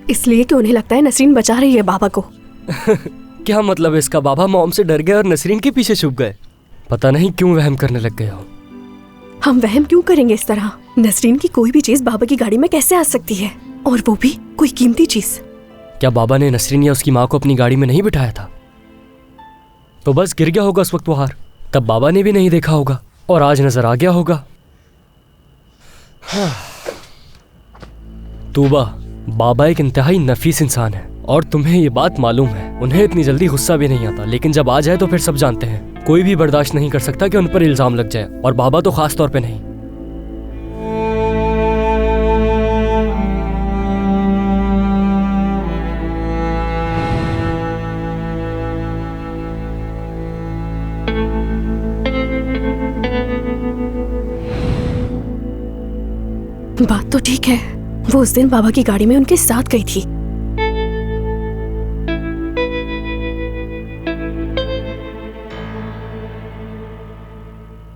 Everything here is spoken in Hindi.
इसलिए कि उन्हें लगता है नसरीन बचा रही है बाबा को। क्या मतलब है इसका? बाबा मॉम से डर गए और नसरीन के पीछे छुप गए। पता नहीं क्यों वहम करने लग गए हो। हम वहम क्यों करेंगे इस तरह? नसरीन की कोई भी चीज बाबा की गाड़ी में कैसे आ सकती है, और वो भी कोई कीमती चीज। क्या बाबा ने नसरीन या उसकी माँ को अपनी गाड़ी में नहीं बिठाया था? तो बस गिर गया होगा उस वक्त वो हार, तब बाबा ने भी नहीं देखा होगा और आज नजर आ गया होगा। तूबा, बाबा एक इंतहाई नफीस इंसान है और तुम्हें ये बात मालूम है। उन्हें इतनी जल्दी गुस्सा भी नहीं आता, लेकिन जब आ जाए तो फिर सब जानते हैं। कोई भी बर्दाश्त नहीं कर सकता कि उन पर इल्जाम लग जाए, और बाबा तो खास तौर पे नहीं। बात तो ठीक है, वो उस दिन बाबा की गाड़ी में उनके साथ गई थी,